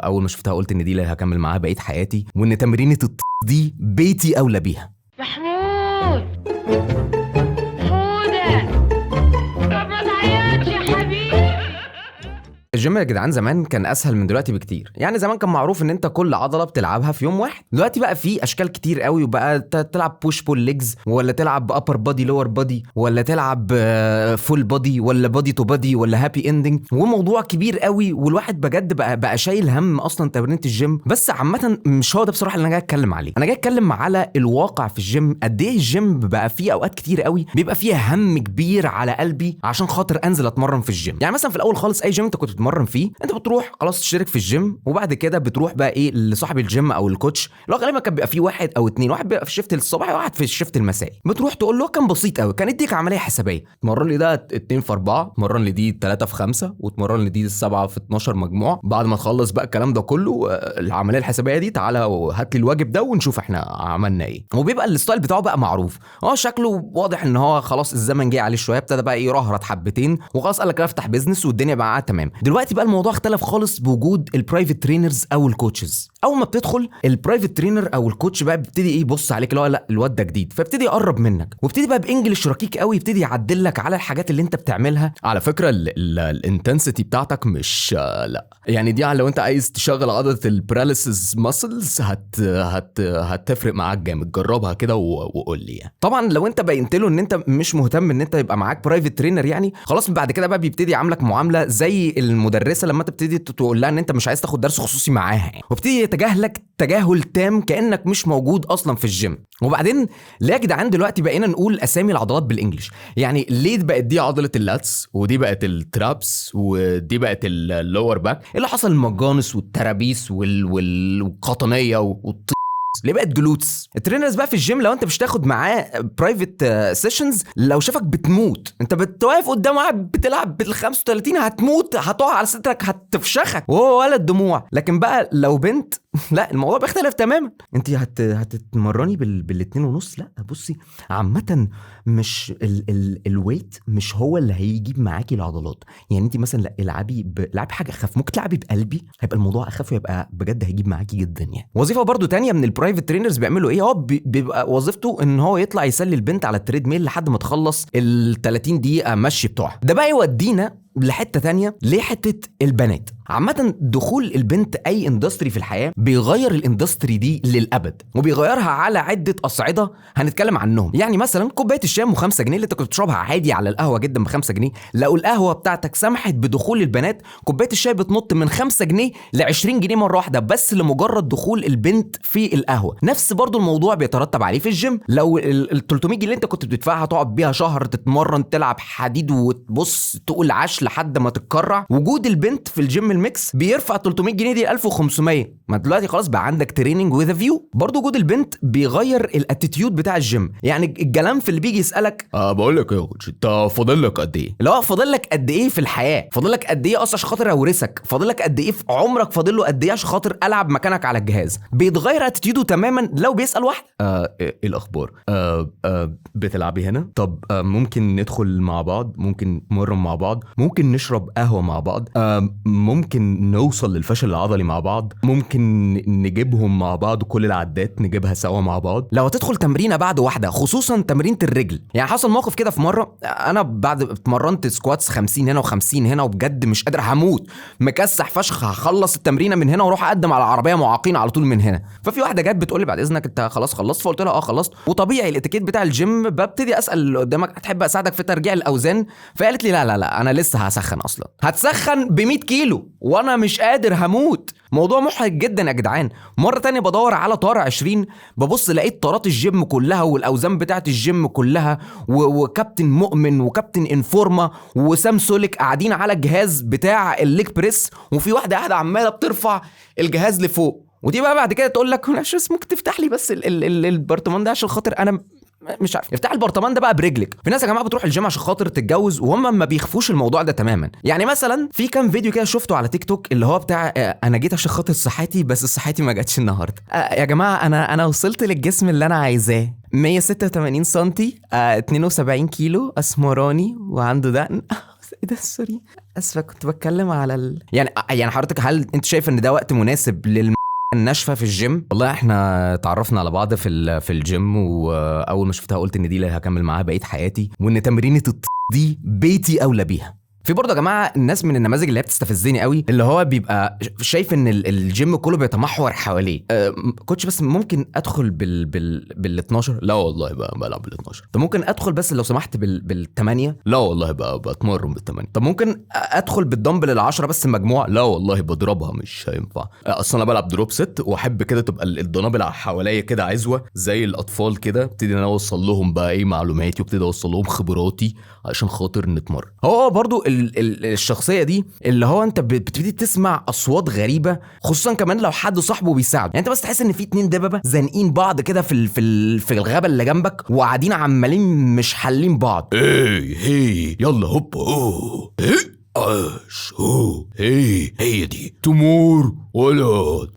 اول ما شفتها قلت ان دي اللي هكمل معاها بقيه حياتي، وان تمرينه دي بيتي اولى بيها. محمود حودة، طب ما تعيطش يا حبيبي. الجيم يا جدعان زمان كان اسهل من دلوقتي بكتير. يعني زمان كان معروف ان انت كل عضله بتلعبها في يوم واحد. دلوقتي بقى في اشكال كتير قوي، وبقى تلعب بوش بول ليجز، ولا تلعب ابر بودي لور بودي، ولا تلعب فول بودي، ولا بودي تو بودي، ولا هابي اندنج، وموضوع كبير قوي. والواحد بجد بقى شايل هم اصلا تمرينة الجيم. بس عامه مش هو ده بصراحه اللي انا جاي اتكلم عليه. انا جاي اتكلم على الواقع في الجيم. قد ايه الجيم بقى فيه اوقات كتير قوي بيبقى فيها هم كبير على قلبي عشان خاطر انزل اتمرن في الجيم. يعني مثلا في الاول خالص اي جيم انت كنت بتتمرن فيه، انت بتروح خلاص تشترك في الجيم، وبعد كده بتروح بقى ايه لصاحب الجيم او الكوتش، اللي هو غالبا كان بيبقى فيه واحد او اتنين، واحد بيبقى في الشيفت الصباحي وواحد في الشيفت المسائي. بتروح تقول له، كان بسيط قوي، كان يديك عمليه حسابيه، تمرن لي ده 2 في 4، تمرن لي دي 3 في 5، وتمرن لي دي 7 في 12 مجموع. بعد ما تخلص بقى الكلام ده كله، العمليه الحسابيه دي، تعالى وهات لي الواجب ده ونشوف احنا عملنا ايه. وبيبقى الستايل بتاعه بقى معروف، شكله واضح ان هو خلاص الزمن جه عليه شويه، ابتدى بقى يرهرط حبتين وخلاص قال لك افتح بيزنس والدنيا بقى تمام. دلوقتي بقى الموضوع اختلف خالص بوجود البرايفت ترينرز او الكوتشز. اول ما بتدخل البرايفت ترينر او الكوتش بقى بيبتدي ايه يبص عليك، لا الواد ده جديد، فابتدي يقرب منك وابتدي بقى بانجلش ركيك قوي يبتدي يعدل لك على الحاجات اللي انت بتعملها. على فكره الانتنسيتي بتاعتك مش لا، يعني دي لو انت عايز تشغل عضله البراليسيس ماسلز هتفرق معاك جامد. جربها كده وقول لي يعني. طبعا لو انت بينت له ان انت مش مهتم ان انت يبقى معاك برايفت ترينر، يعني خلاص بعد كده بقى بيبتدي يعاملك معامله زي المدرسه لما انت بتبتدي تقول لها ان انت مش عايز تاخد درس خصوصي معاها يعني، وبتدي يتجاهلك تجاهل تام كانك مش موجود اصلا في الجيم. وبعدين ليه يا جدعان دلوقتي بقينا نقول اسامي العضلات بالانجلش؟ يعني ليه بقت دي عضله اللاتس، ودي بقت الترابس، ودي بقت اللور باك؟ اللي حصل المجانس والترابيس والقطنيه ليه بقت جلوتس؟ الترينرز بقى في الجيم لو انت مش تاخد معاه برايفت سيشنز، لو شافك بتموت، انت بتواقف قدامه بتلعب بال35 هتموت، هتقع على صدرك هتفشخك وهو ولا الدموع. لكن بقى لو بنت لا، الموضوع بيختلف تماما. انت هتتمرني بال2.5. لا بصي، عامه مش الويت مش هو اللي هيجيب معاكي العضلات. يعني انت مثلا لا العبي حاجه اخف، ممكن تلعبي بقلبي هيبقى الموضوع اخف ويبقى بجد هيجيب معاكي جدا. يعني وظيفه برضو تانية من البرايفت ترينرز بيعملوا ايه، هو بيبقى وظيفته ان هو يطلع يسلي البنت على التريد ميل لحد ما تخلص ال30 دقيقه مشي بتوعها. ده بقى يودينا لحته تانية، ليه حته البنات. عامه دخول البنت اي اندستري في الحياه بيغير الاندستري دي للابد، وبيغيرها على عده اصعده هنتكلم عنهم. يعني مثلا كوبايه الشاي ب5 جنيه اللي انت كنت بتشربها عادي على القهوه جدا ب5 جنيه، لو القهوه بتاعتك سمحت بدخول البنات، كوبايه الشاي بتنط من 5 جنيه ل20 جنيه مره واحده بس لمجرد دخول البنت في القهوه. نفس برضو الموضوع بيترتب عليه في الجيم. لو ال300 جنيه اللي انت كنت بتدفعها تقعد بيها شهر تتمرن تلعب حديد وتبص تقول عش لحد ما تتكرع، وجود البنت في الجيم الميكس بيرفع 300 جنيه دي 1500. ما دلوقتي خلاص بقى عندك تريننج وذ فيو. برضو وجود البنت بيغير الاتيتيود بتاع الجيم. يعني الجلام في اللي بيجي يسالك بقول لك يا كوتش انت فاضل لك قد ايه، اللي هو فاضل لك قد ايه في الحياه، فاضل لك قد ايه اصلا عشان خاطر اورثك، فاضل لك قد ايه في عمرك، فاضل له قد ايه عشان خاطر العب مكانك على الجهاز. بيتغير اتيتيوده تماما لو بيسال واحد ايه الاخبار، بتلعبي هنا، طب ممكن ندخل مع بعض، ممكن نتمرن مع بعض، ممكن نشرب قهوه مع بعض، ممكن نوصل للفشل العضلي مع بعض، ممكن نجيبهم مع بعض كل العدات نجيبها سوا مع بعض. لو هتدخل تمرينه بعد واحده، خصوصا تمرينه الرجل. يعني حصل موقف كده في مره، انا بعد اتمرنت سكواتس 50 هنا و50 هنا، وبجد مش قادر هموت مكسح فشخ، هخلص التمرينه من هنا واروح اقدم على عربيه معاقين على طول من هنا. ففي واحده جت بتقول لي بعد اذنك انت خلاص خلصت؟ فقلت لها خلصت. وطبيعي الاتيكيت بتاع الجيم ببتدي اسال اللي قدامك هتحب اساعدك في ترجيع الاوزان؟ فقالت لي لا انا لسه هسخن اصلا. هتسخن ب100 كيلو وانا مش قادر هموت. موضوع محرج جدا يا جدعان. مره تانية بدور على طار 20، ببص لقيت طارات الجيم كلها والاوزان بتاعه الجيم كلها وكابتن مؤمن وكابتن انفورما وسام سوليك قاعدين على الجهاز بتاع الليج بريس، وفي واحده قاعده عماله بترفع الجهاز لفوق. ودي بقى بعد كده تقول لك معلش ممكن تفتح لي بس البرطمان ده عشان خاطر انا مش عارف. افتح البرطمان ده بقى برجلك. في ناس يا جماعه بتروح الجيم عشان خاطر تتجوز وهم ما بيخفوش الموضوع ده تماما. يعني مثلا في كام فيديو كده شفته على تيك توك اللي هو بتاع انا جيت عشان خاطر صحتي بس صحتي ما جاتش النهارده. يا جماعه انا وصلت للجسم اللي انا عايزاه، 186 سنتي، 72 كيلو، اسمراني وعنده دقن. ايه ده سوري اسفه كنت بتكلم على يعني حضرتك هل انت شايف ان ده وقت مناسب الناشفه في الجيم؟ والله احنا اتعرفنا على بعض في الجيم، واول ما شفتها قلت ان دي اللي هكمل معاها بقيه حياتي، وان تمرينه دي بيتي اولى بيها. في برضه يا جماعه الناس من النماذج اللي هي بتستفزني قوي، اللي هو بيبقى شايف ان الجيم كله بيتمحور حواليه. كوتش بس ممكن ادخل بال 12؟ لا والله بلعب بال 12. طب ممكن ادخل بس لو سمحت بال 8؟ لا والله بتمرن بال 8. طب ممكن ادخل بالدمبل ال10 بس مجموعه؟ لا والله بضربها مش هينفع، اصلا انا بلعب دروب ست واحب كده تبقى الدنابل حواليا كده عزوه زي الاطفال كده، ابتدي انا اوصل لهم بقى ايه معلوماتي وابتدي اوصل لهم خبراتي عشان خاطر نتمرن. هو برضو الشخصيه دي اللي هو انت بتبتدي تسمع اصوات غريبه، خصوصا كمان لو حد صاحبه بيساعده. يعني انت بس تحس ان في 2 دببه زانقين بعض كده في الغابه اللي جنبك، وقاعدين عمالين مش حالين بعض. هي يلا هوب هي دي تمور ولد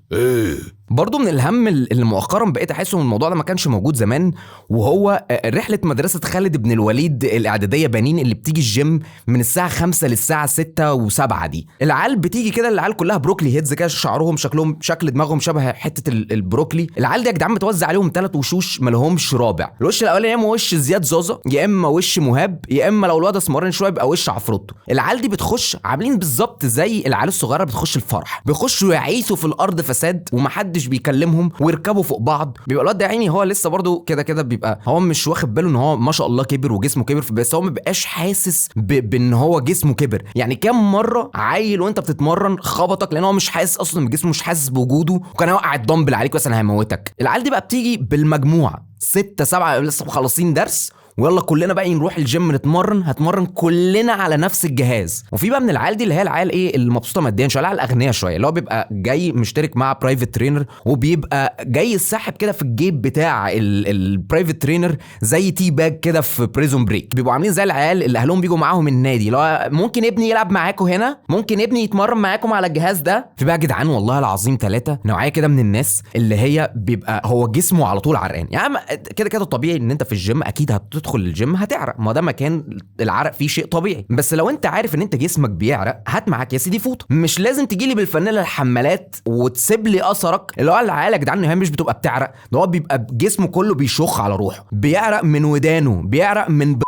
برضو من الهم اللي مؤخرا بقيت احسه من الموضوع ده ما كانش موجود زمان، وهو رحله مدرسه خالد بن الوليد الاعداديه بنين اللي بتيجي الجيم من الساعه 5 للساعه 6 و7 دي. العيال بتيجي كده، العيال كلها بروكلي هيدز كده، شعرهم شكل دماغهم شبه حته البروكلي. العيال دي يا جدعان متوزع عليهم 3 وشوش ما لهمش رابع. الوش الاولاني يا اما وش زياد زازا، يا اما وش مهاب، يا اما لو الواد اسمران شويه يبقى وش عفروتو. العيال دي بتخش عاملين بالظبط زي العيال الصغيره بتخش الفرح، بيخشوا يعيثوا في الارض فساد ومحدش بيكلمهم ويركبوا فوق بعض. بيبقى الواد ده عيني هو لسه برضو كده بيبقى هو مش واخد باله ان هو ما شاء الله كبر وجسمه كبر، بس هو ما بيبقاش حاسس بان هو جسمه كبر. يعني كام مره عيل وانت بتتمرن خبطك لان هو مش حاسس اصلا بجسمه، مش حاسس بوجوده، وكان هيوقع الدمبل عليك مثلا هيموتك. العيال دي بقى بتيجي بالمجموعه 6 7 لسه مخلصين درس، ويلا كلنا بقى نروح الجيم نتمرن، هتمرن كلنا على نفس الجهاز. وفي بقى من العيال دي اللي هي العيال ايه المبسوطه ماديا شويه، العيال الاغنياء شويه، اللي هو بيبقى جاي مشترك مع برايفت ترينر، وبيبقى جاي السحب كده في الجيب بتاع البرايفت ترينر زي تي باج كده في بريزون بريك. بيبقوا عاملين زي العيال اللي اهلهم بيجوا معاهم النادي، اللي هو ممكن ابني يلعب معاكم هنا، ممكن ابني يتمرن معاكم على الجهاز ده. في بقى جدعان والله العظيم 3 نوعيه كده من الناس اللي هي بيبقى هو جسمه على طول عرقان. يعني كده طبيعي ان انت في الجيم اكيد هتدخل الجيم هتعرق، ما ده مكان العرق فيه شيء طبيعي. بس لو انت عارف ان انت جسمك بيعرق، هات معاك يا سيدي فوطه، مش لازم تجيلي بالفانيلا الحمالات وتسيب لي اثرك. اللي هو العيال يا جدعان هي مش بتبقى بتعرق، ده هو بيبقى جسمه كله بيشخ على روحه، بيعرق من ودانه، بيعرق من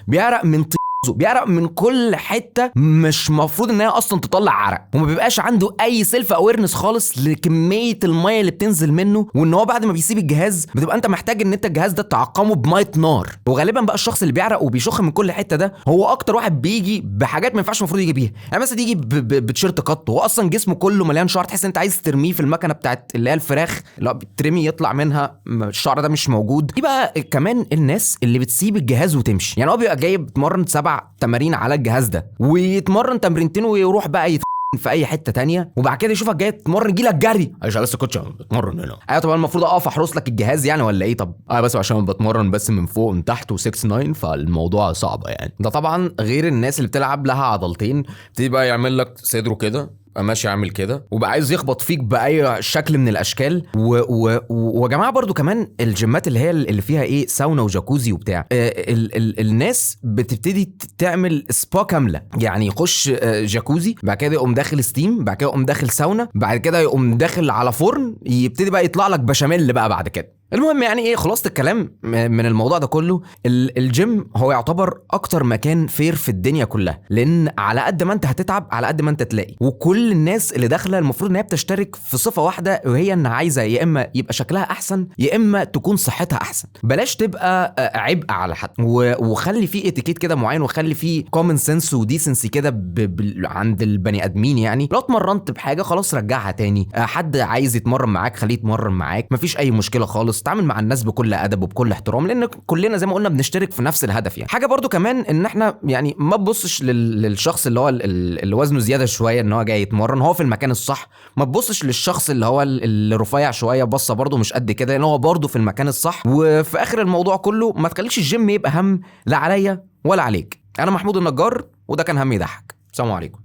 بيعرق من بيعرق من كل حته مش مفروض ان هي اصلا تطلع عرق، وما بيبقاش عنده اي سيلف اويرنس خالص لكميه الميه اللي بتنزل منه. وان هو بعد ما بيسيب الجهاز بتبقى انت محتاج ان انت الجهاز ده تعقمه بميه نار. وغالبا بقى الشخص اللي بيعرق وبيشخ من كل حته ده هو اكتر واحد بيجي بحاجات ما ينفعش المفروض يجي بيها. يعني مثلا يجي بتيشيرت قط، هو اصلا جسمه كله مليان شعر، تحس انت عايز ترميه في المكنه بتاعت اللي هي الفراخ، لا بترمي يطلع منها الشعر ده مش موجود. دي بقى كمان الناس اللي بتسيب الجهاز وتمشي. يعني هو بيبقى جاي بيتمرن 7 تمارين على الجهاز ده، ويتمرن تمرينتين ويروح بقى في اي حته تانية، وبعد كده يشوفك جاي تتمرن يجي لك جري عشان بس كنتش بتمرن هنا. ايوه طبعا المفروض اقف احرس لك الجهاز يعني ولا ايه؟ طب بس عشان بتمرن بس من فوق ومن تحت و6 9 فالموضوع صعب يعني. ده طبعا غير الناس اللي بتلعب لها عضلتين، بتبتدي بقى يعمل لك صدره كده ماشي عامل كده وبقى عايز يخبط فيك باي شكل من الاشكال. وجماعه برضو كمان الجيمات اللي هي اللي فيها ايه ساونا وجاكوزي وبتاع، الناس بتبتدي تعمل سبا كامله. يعني يخش جاكوزي، بعد كده يقوم داخل ستيم، بعد كده يقوم داخل ساونا، بعد كده يقوم داخل على فرن، يبتدي بقى يطلع لك بشاميل بقى بعد كده. المهم يعني ايه خلاصة الكلام من الموضوع ده كله، الجيم هو يعتبر اكتر مكان فير في الدنيا كلها، لان على قد ما انت هتتعب على قد ما انت تلاقي. وكل الناس اللي داخله المفروض ان هي بتشترك في صفه واحده، وهي ان عايزه يا اما يبقى شكلها احسن يا اما تكون صحتها احسن. بلاش تبقى عبء على حد، وخلي فيه اتيكيت كده معين، وخلي فيه كومن سنس وديسنسي كده عند البني ادمين. يعني لو اتمرنت بحاجه خلاص رجعها تاني، حد عايز يتمرن معاك خليه يتمرن معاك، مفيش اي مشكله خالص. تعامل مع الناس بكل ادب وبكل احترام، لان كلنا زي ما قلنا بنشترك في نفس الهدف. يعني حاجه برضو كمان ان احنا يعني ما تبصش للشخص اللي هو اللي وزنه زياده شويه ان هو جاي يتمرن، هو في المكان الصح. ما تبصش للشخص اللي هو اللي رفيع شويه بصه برضو مش قد كده، لان هو برضو في المكان الصح. وفي اخر الموضوع كله ما تخليش الجيم يبقى هم لا عليا ولا عليك. انا محمود النجار، وده كان هم يضحك. السلام عليكم.